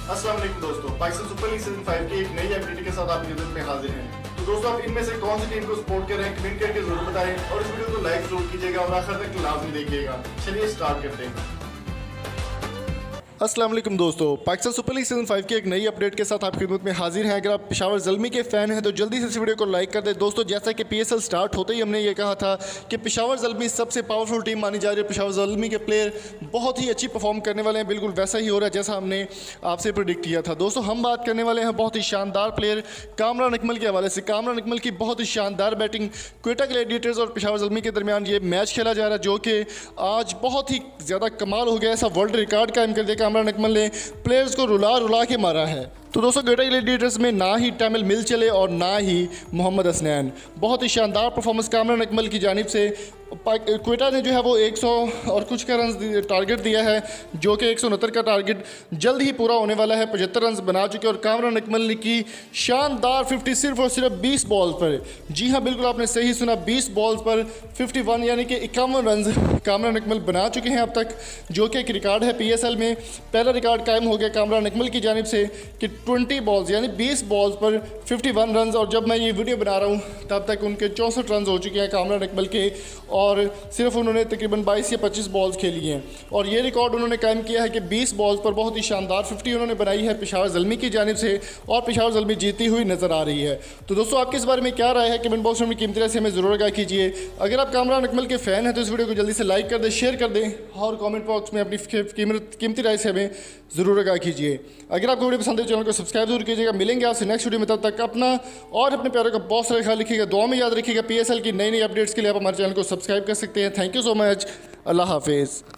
अस्सलाम वालेकुम दोस्तों, पाकिस्तान सुपर लीग सीजन 5 की एक नई अपडेट के साथ आपकी खिदमत में हाजिर हैं। तो दोस्तों, आप इनमें से कौन सी टीम को सपोर्ट कर रहे हैं कमेंट करके जरूर बताएं और इस वीडियो को लाइक जरूर कीजिएगा और आखिर तक लाजमी देखिएगा। चलिए स्टार्ट करते हैं। अस्सलाम वालेकुम दोस्तों, पाकिस्तान सुपर लीग सीजन 5 की एक नई अपडेट के साथ आपकी खिदमत में हाजिर हैं। अगर आप पेशावर ज़ल्मी के फ़ैन हैं तो जल्दी से इस वीडियो को लाइक कर दें। दोस्तों, जैसा कि PSL स्टार्ट होते ही हमने ये कहा था कि पेशावर ज़ल्मी सबसे पावरफुल टीम मानी जा रही है। पेशावर ज़ल्मी के प्लेयर बहुत ही अच्छी परफॉर्म करने वाले हैं। बिल्कुल वैसा ही हो रहा है जैसा हमने आपसे प्रेडिक्ट किया था। दोस्तों, हम बात करने वाले हैं बहुत ही शानदार प्लेयर कामरान अकमल के हवाले से। कामरान अकमल की बहुत ही शानदार बैटिंग, क्वेटा ग्लैडिएटर्स और पेशावर ज़ल्मी के दरमियान ये मैच खेला जा रहा है जो कि आज बहुत ही ज़्यादा कमाल हो गया। ऐसा वर्ल्ड रिकॉर्ड कायम कर दिया कामरान अकमल ने, प्लेयर्स को रुला रुला के मारा है। तो दोस्तों, क्वेटा ग्लैडिएटर्स में ना ही टैमिल मिल चले और ना ही मोहम्मद हसनैन। बहुत ही शानदार परफॉर्मेंस कामरान अकमल की जानिब से। क्वेटा ने जो है वो 100 और कुछ का रन टारगेट दिया है, जो कि 169 का टारगेट जल्द ही पूरा होने वाला है। 75 रन बना चुके और कामरान अकमल ने की शानदार 50 सिर्फ और सिर्फ 20 बॉल पर। जी हाँ, बिल्कुल आपने सही सुना, 20 बॉल पर 51 यानी कि 51 रन कामरान अकमल बना चुके हैं अब तक, जो कि एक रिकॉर्ड है। PSL में पहला रिकॉर्ड कायम हो गया कामरान अकमल की जानिब से कि 20 बॉल्स यानी 20 बॉल्स पर 51 रन। और जब मैं ये वीडियो बना रहा हूँ तब तक उनके 64 रन हो चुके हैं कामरान अकमल के, और सिर्फ उन्होंने तकरीबन 22 या 25 बॉल्स खेली हैं। और ये रिकॉर्ड उन्होंने कायम किया है कि 20 बॉल्स पर बहुत ही शानदार 50 उन्होंने बनाई है पेशावर ज़ल्मी की जानिब से, और पेशावर ज़ल्मी जीती हुई नज़र आ रही है। तो दोस्तों, आपके इस बारे में क्या राय है कमेंट बॉक्स में कीमती राय से हमें ज़रूर आगाह कीजिए। अगर आप कामरान अकमल के फ़ैन हैं तो इस वीडियो को जल्दी से लाइक कर दें, शेयर कर दें और कॉमेंट बॉक्स में अपनी कीमती राय से हमें ज़रूर आगाह कीजिए। अगर आपको वीडियो पसंद है चैनल को सब्सक्राइब जरूर कीजिएगा। मिलेंगे आपसे नेक्स्ट वीडियो में, तब तक अपना और अपने प्यारों का बहुत सारा ख्याल रखिएगा। दुआ में याद रखिएगा। PSL की नई नई अपडेट्स के लिए आप हमारे चैनल को सब्सक्राइब कर सकते हैं। Thank you so much. अल्लाह हाफिज़।